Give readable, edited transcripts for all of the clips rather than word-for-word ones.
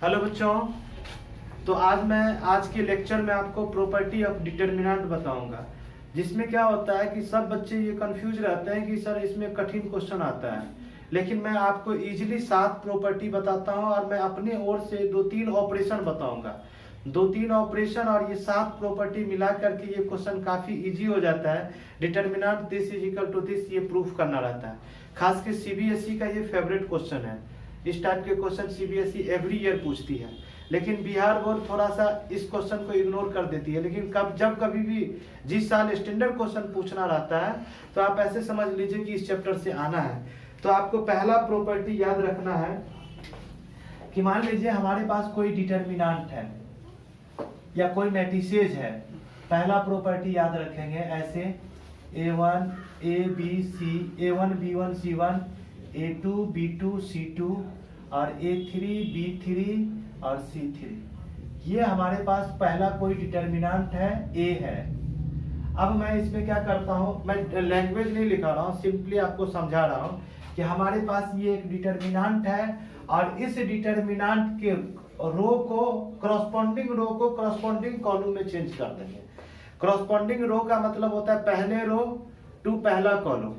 Hello बच्चों। तो आज के लेक्चर में आपको प्रॉपर्टी ऑफ डिटर्मिनेंट बताऊंगा, जिसमें क्या होता है कि सब बच्चे ये कंफ्यूज रहते हैं कि सर इसमें कठिन क्वेश्चन आता है, लेकिन मैं आपको इजीली 7 प्रॉपर्टी बताता हूं और मैं अपने ओर से 2-3 ऑपरेशन बताऊंगा। 2-3 ऑपरेशन और ये 7 प्रॉपर्टी मिला करके ये क्वेश्चन काफी इजी हो जाता है। Determinant this is equal to this ये प्रूफ करना रहता है। खास के सीबीएसई का ये फेवरेट क्वेश्चन है। इस टाइप के क्वेश्चन सीबीएसई एवरी ईयर पूछती है, लेकिन बिहार बोर्ड थोड़ा सा इस क्वेश्चन को इग्नोर कर देती है। लेकिन जब कभी भी जिस साल स्टैंडर्ड क्वेश्चन पूछना रहता है तो आप ऐसे समझ लीजिए कि इस चैप्टर से आना है। तो आपको पहला प्रॉपर्टी याद रखना है कि मान लीजिए हमारे पास कोई डिटर्मिनेंट है या कोई मैट्रिसेज है। पहला प्रॉपर्टी याद रखेंगे ऐसे A1 A B C A1 B1 C1 A2 B2 C2 और A3 B3 और C3। ये हमारे पास पहला कोई डिटर्मिनेंट है, A है। अब मैं इसमें क्या करता हूँ, मैं लैंग्वेज नहीं लिखा रहा हूँ, सिंपली आपको समझा रहा हूँ कि हमारे पास ये एक डिटर्मिनेंट है और इस डिटर्मिनेंट के रो को करस्पॉन्डिंग कॉलम में चेंज कर देंगे। करस्पॉन्डिंग रो का मतलब होता है पहले रो टू पहला कॉलम,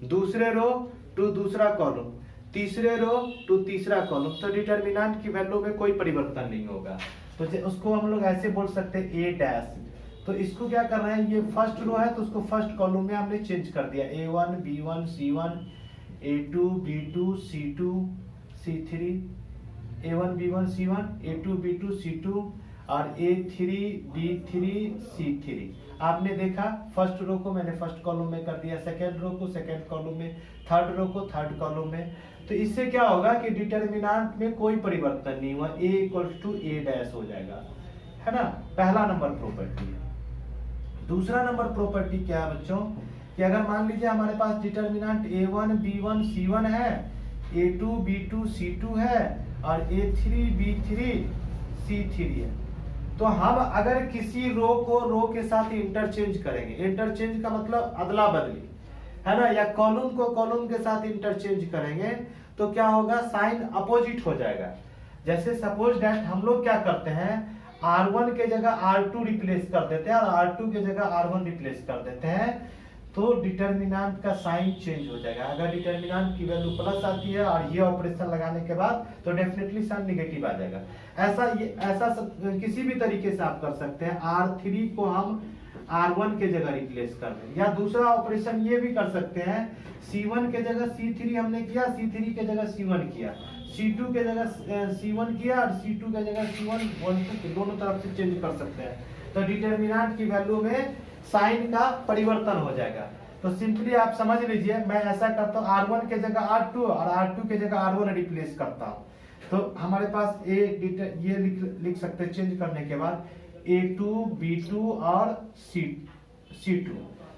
दूसरे रो टू दूसरा कॉलम, तीसरे रो टू तीसरा कॉलम। तो डिटर्मिनेंट की वैल्यू में कोई परिवर्तन नहीं होगा। तो उसको हम लोग ऐसे बोल सकते हैं A डैश। तो इसको क्या कर रहे हैं, ये फर्स्ट रो है तो उसको फर्स्ट कॉलम में हमने चेंज कर दिया। A1 B1 C1 A2 B2 C2 C3 A1 B1 C1 A2 B2 C2 और A3 B3 C3। आपने देखा फर्स्ट रो को मैंने फर्स्ट कॉलम में कर दिया, सेकेंड रो को सेकेंड कॉलम में, थर्ड रो को थर्ड कॉलम में। तो इससे क्या होगा कि डिटर्मिनेंट में कोई परिवर्तन नहीं हुआ, A equal to A dash हो जाएगा, है ना। पहला नंबर प्रॉपर्टी है। दूसरा नंबर प्रॉपर्टी क्या है बच्चों कि अगर मान लीजिए हमारे पास डिटर्मिनेंट A1 B1 C1 है, A2 B2 C2 है और A3 B3 C3 है। तो हम अगर किसी रो को रो के साथ इंटरचेंज करेंगे, इंटरचेंज का मतलब अदला बदली, है ना, या कॉलम को कॉलम के साथ इंटरचेंज करेंगे तो क्या होगा, साइन अपोजिट हो जाएगा। जैसे सपोज दैट हम लोग क्या करते हैं, R1 के जगह R2 रिप्लेस कर देते हैं और R2 के जगह R1 रिप्लेस कर देते हैं, तो डिटर्मिनेंट का साइन चेंज हो जाएगा। अगर डिटर्मिनेंट की वैल्यू प्लस आती है और ये ऑपरेशन लगाने के बाद तो डेफिनेटली साइन नेगेटिव आ जाएगा। ऐसा किसी भी तरीके से आप कर सकते हैं। R3 को हम R1 के जगह रिप्लेस कर दें, या दूसरा ऑपरेशन ये भी कर सकते हैं, C1 के जगह C3 हमने किया, C3 के जगह C1 किया, C2 के जगह C1 किया और C2 के जगह C1 दोनों तरफ से चेंज कर सकते हैं। तो डिटर्मिनेंट की वैल्यू में साइन का परिवर्तन हो जाएगा। तो सिंपली आप समझ लीजिए, मैं ऐसा करता हूँ R1 के जगह R2 और R2 के जगह R1 रिप्लेस करता हूँ। तो हमारे पास ये लिख सकते हैं चेंज करने के बाद A2 B2 और C2।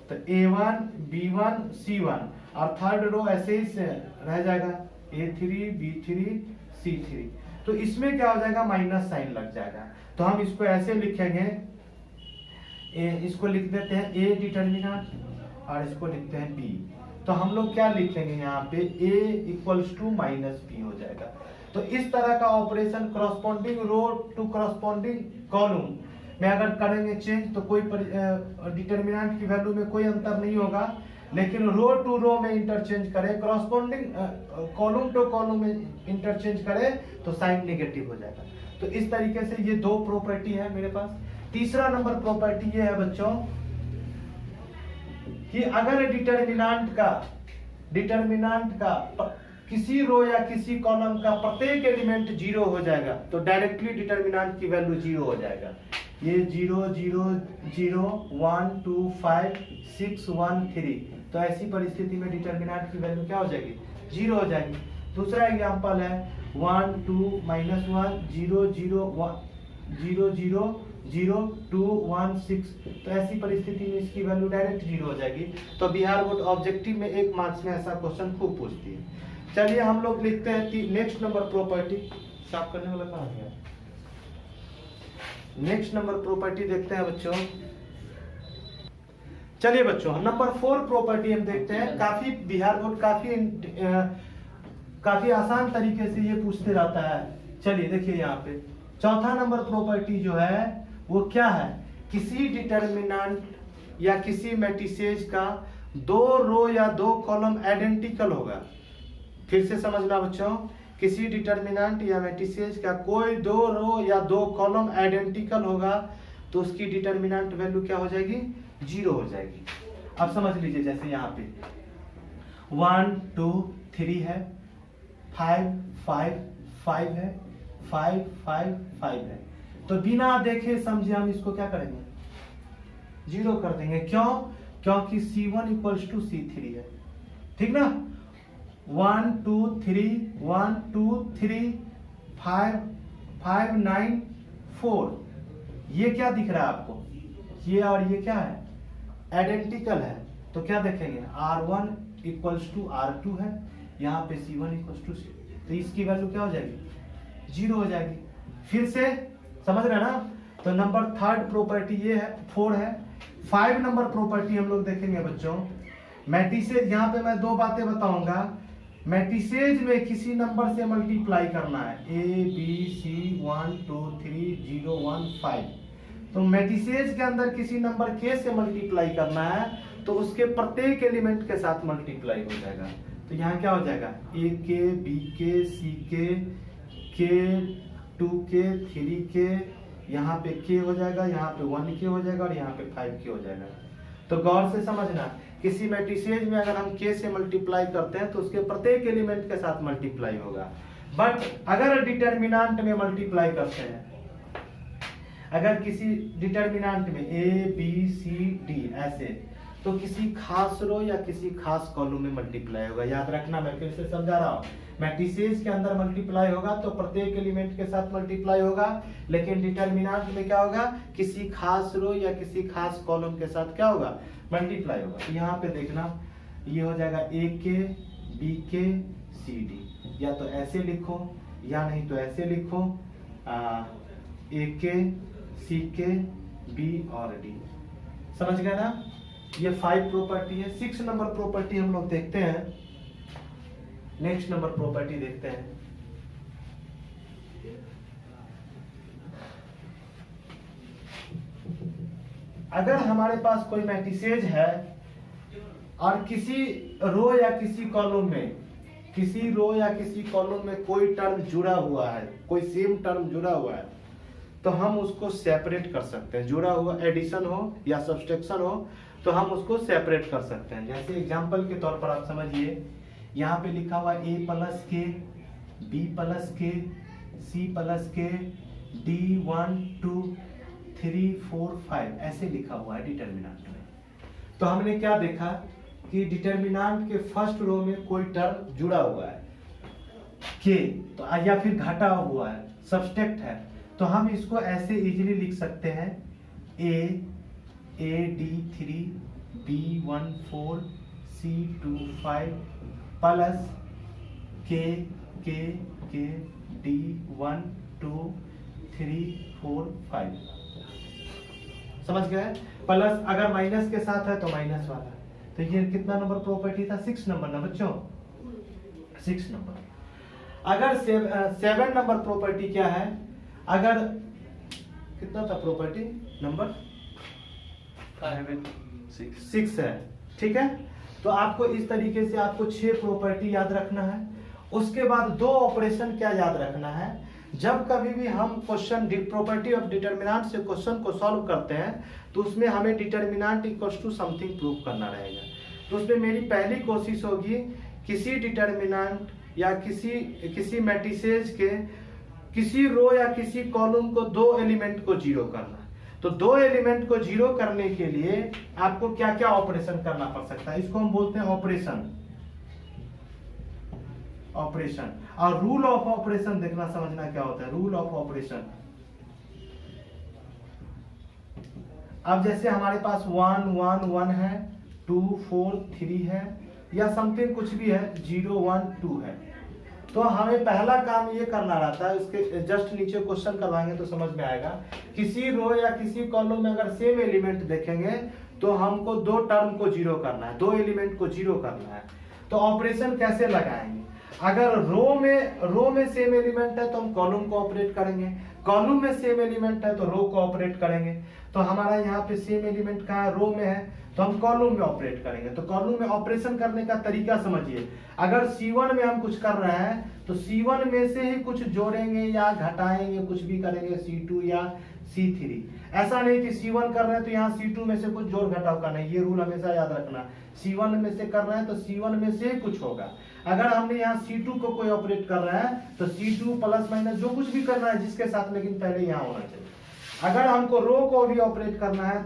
तो A1 B1 C1 और थर्ड रो ऐसे ही रह जाएगा A3 B3 C3। तो इसमें क्या हो जाएगा, माइनस साइन लग जाएगा। तो हम इसको ऐसे लिखेंगे, इसको लिख देते हैं A डिटर्मिनेंट और इसको लिखते हैं B। तो हम लोग क्या लिखेंगे यहाँ पे, A equals to minus B हो जाएगा। तो इस तरह का operation corresponding row to corresponding column में अगर करेंगे चेंज तो कोई डिटर्मिनेंट की वैल्यू में कोई अंतर नहीं होगा। लेकिन रो टू रो में इंटरचेंज करें, करस्पॉन्डिंग कॉलम टू कॉलम में इंटरचेंज करें तो साइन नेगेटिव हो जाएगा। तो इस तरीके से ये 2 प्रॉपर्टी है मेरे पास। तीसरा नंबर प्रॉपर्टी ये है बच्चों कि अगर डिटर्मिनेंट का किसी रो या किसी कॉलम का प्रत्येक एलिमेंट 0 हो जाएगा तो डायरेक्टली डिटर्मिनेंट की वैल्यू 0 हो जाएगा। ये 0 0 0 1 2 5 6 1 3। तो ऐसी परिस्थिति में डिटर्मिनेंट की वैल्यू क्या हो जाएगी, 0 हो जाएगी। दूसरा एग्जांपल है 1 2 -1 0 0 1 0 0 0 2 1 6। तो ऐसी परिस्थिति में इसकी वैल्यू डायरेक्ट 0 हो जाएगी। तो बिहार बोर्ड ऑब्जेक्टिव में 1 मार्क्स में ऐसा क्वेश्चन खूब पूछती है। चलिए हम लोग लिखते हैं नेक्स्ट नंबर प्रॉपर्टी। साफ करने वाला कहाँ गया, नेक्स्ट नंबर प्रॉपर्टी देखते हैं बच्चों। चलिए बच्चों नंबर 4 प्रॉपर्टी हम देखते हैं। काफी बिहार बोर्ड काफी आसान तरीके से ये पूछते रहता है चलिए देखिए यहाँ पे चौथा नंबर प्रॉपर्टी जो है वो क्या है, किसी डिटर्मिनेंट या किसी मैट्रिसेज का दो रो या दो कॉलम आइडेंटिकल होगा। फिर से समझना बच्चों, किसी डिटर्मिनेंट या मैट्रिसेज का कोई दो रो या दो कॉलम आइडेंटिकल होगा तो उसकी डिटर्मिनेंट वैल्यू क्या हो जाएगी, 0 हो जाएगी। अब समझ लीजिए जैसे यहाँ पे 1 2 3 है, 5 5 5 है, 5 5 5 है, तो बिना देखे समझे हम इसको क्या करेंगे, 0 कर देंगे। क्यों? क्योंकि C1 इक्वल्स टू C3 है, ठीक ना। 1 2 3 1 2 3 5 5 9 4, ये क्या दिख रहा है आपको, ये और ये क्या है, आइडेंटिकल है। तो क्या देखेंगे, R1 इक्वल्स टू R2 है, यहाँ पे C1 इक्वल्स टू C, तो इसकी वैल्यू क्या हो जाएगी, 0 हो जाएगी। फिर से समझ रहे ना। तो नंबर थर्ड प्रॉपर्टी ये है, 4 है। 5 नंबर प्रॉपर्टी हम लोग देखेंगे बच्चों, मैट्रिसेज। यहाँ पे मैं दो बातें बताऊंगा। मैट्रिसेज में किसी नंबर से मल्टीप्लाई करना है, ABC 1 2 3 0 1 5। तो मैट्रिसेज के अंदर किसी नंबर K से मल्टीप्लाई करना है तो उसके प्रत्येक एलिमेंट के साथ मल्टीप्लाई हो जाएगा। तो यहाँ क्या हो जाएगा, AK BK CK K 2K 3K, यहाँ पे K हो जाएगा, यहाँ पे 1K हो जाएगा और यहाँ पे 5K हो जाएगा। तो गौर से समझना, किसी मैट्रिसेज में अगर हम K से मल्टीप्लाई करते हैं तो उसके प्रत्येक एलिमेंट के साथ मल्टीप्लाई होगा। बट अगर डिटर्मिनेंट में मल्टीप्लाई करते हैं, अगर किसी डिटर्मिनेंट में A B C D ऐसे, तो किसी खास रो या किसी खास कॉलम में मल्टीप्लाई होगा। याद रखना, मैं फिर से समझा रहा हूँ, मैट्रिसेज के अंदर मल्टीप्लाई होगा तो प्रत्येक एलिमेंट के साथ मल्टीप्लाई होगा, लेकिन डिटर्मिनेंट में क्या होगा, किसी खास रो या किसी खास कॉलम के साथ क्या होगा, मल्टीप्लाई होगा। तो यहाँ पे देखना, ये हो जाएगा AK BK CD, या तो ऐसे लिखो या नहीं तो ऐसे लिखो, AK CK B और D। समझ गए ना। ये 5 प्रॉपर्टी है। 6 नंबर प्रॉपर्टी हम लोग देखते हैं। नेक्स्ट नंबर प्रॉपर्टी देखते हैं। अगर हमारे पास कोई मैट्रिसेज है और किसी रो या किसी कॉलम में कोई टर्म जुड़ा हुआ है, कोई सेम टर्म जुड़ा हुआ है, तो हम उसको सेपरेट कर सकते हैं। जुड़ा हुआ एडिशन हो या सब्सट्रैक्शन हो तो हम उसको सेपरेट कर सकते हैं। जैसे एग्जांपल के तौर पर आप समझिए, यहाँ पे लिखा हुआ A plus K B plus K C plus K D 1 2 3 4 5 ऐसे लिखा हुआ है डिटर्मिनेंट में। तो हमने क्या देखा कि डिटर्मिनेंट के फर्स्ट रो में कोई टर्म जुड़ा हुआ है K, तो या फिर घटा हुआ है, सब्सट्रैक्ट है, तो हम इसको ऐसे इजीली लिख सकते हैं A D 3 B 1 4 C 2 5 plus K D 1 2 3 4 5। समझ गए। प्लस अगर माइनस के साथ है तो माइनस वाला। तो ये कितना नंबर प्रॉपर्टी था, 6 नंबर ना बच्चों, 6 नंबर। अगर 7 नंबर प्रॉपर्टी क्या है, अगर कितना था प्रॉपर्टी नंबर 6 है, ठीक है। तो आपको इस तरीके से आपको 6 प्रॉपर्टी याद रखना है। उसके बाद 2 ऑपरेशन क्या याद रखना है, जब कभी भी हम क्वेश्चन प्रॉपर्टी ऑफ डिटर्मिनेंट से क्वेश्चन को सॉल्व करते हैं तो उसमें हमें determinant equals to something prove करना रहेगा। तो उसमें मेरी पहली कोशिश होगी किसी डिटर्मिनेंट या किसी मैट्रिसेज के किसी रो या किसी कॉलम को 2 एलिमेंट को 0 करना। तो 2 एलिमेंट को 0 करने के लिए आपको क्या क्या ऑपरेशन करना पड़ सकता है, इसको हम बोलते हैं ऑपरेशन। और रूल ऑफ ऑपरेशन देखना, समझना क्या होता है रूल ऑफ ऑपरेशन। अब जैसे हमारे पास 1 1 1 है, 2 4 3 है, या समथिंग कुछ भी है, 0 1 2 है, तो हमें पहला काम ये करना रहता है, उसके जस्ट नीचे क्वेश्चन करवाएंगे तो समझ में आएगा। किसी रो या किसी कॉलम में अगर सेम एलिमेंट देखेंगे तो हमको 2 टर्म को 0 करना है, 2 एलिमेंट को 0 करना है। तो ऑपरेशन कैसे लगाएंगे, अगर रो में सेम एलिमेंट है तो हम कॉलम को ऑपरेट करेंगे, कॉलम में सेम एलिमेंट है तो रो को ऑपरेट करेंगे। तो हमारा यहाँ पे सेम एलिमेंट कहाँ है, रो में है, तो हम कॉलम में ऑपरेट करेंगे। तो कॉलम में ऑपरेशन करने का तरीका समझिए। अगर C1 में हम कुछ कर रहे हैं तो C1 में से ही कुछ जोड़ेंगे या घटाएंगे, कुछ भी करेंगे, C2 या C3। ऐसा नहीं कि C1 कर रहे हैं तो यहाँ C2 में से कुछ जोड़ घटाव का नहीं, ये रूल हमेशा याद रखना। C1 में से कर रहे हैं तो C1 में से ही कुछ होगा। अगर हमने यहाँ C2 को कोई ऑपरेट कर रहा है तो C2 प्लस माइनस जो कुछ भी करना है जिसके साथ, लेकिन पहले यहाँ होना चाहिए। अगर हमको रो को भी ऑपरेट करना है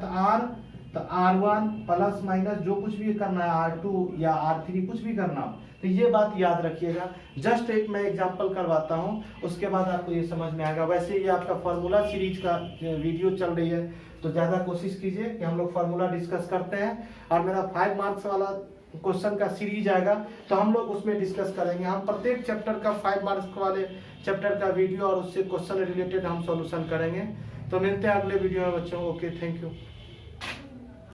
तो R1 प्लस माइनस जो कुछ भी करना है, R2 या R3 कुछ भी करना हो, तो ये बात याद रखिएगा। जस्ट एक मैं एग्जांपल करवाता हूँ, उसके बाद आपको ये समझ में आएगा। वैसे ये आपका फार्मूला सीरीज का वीडियो चल रही है, तो ज़्यादा कोशिश कीजिए कि हम लोग फार्मूला डिस्कस करते हैं। और मेरा 5 मार्क्स वाला क्वेश्चन का सीरीज आएगा तो हम लोग उसमें डिस्कस करेंगे। हम प्रत्येक चैप्टर का 5 मार्क्स वाले चैप्टर का वीडियो और उससे क्वेश्चन रिलेटेड हम सॉल्यूशन करेंगे। तो मिलते हैं अगले वीडियो में बच्चों। Okay, thank you.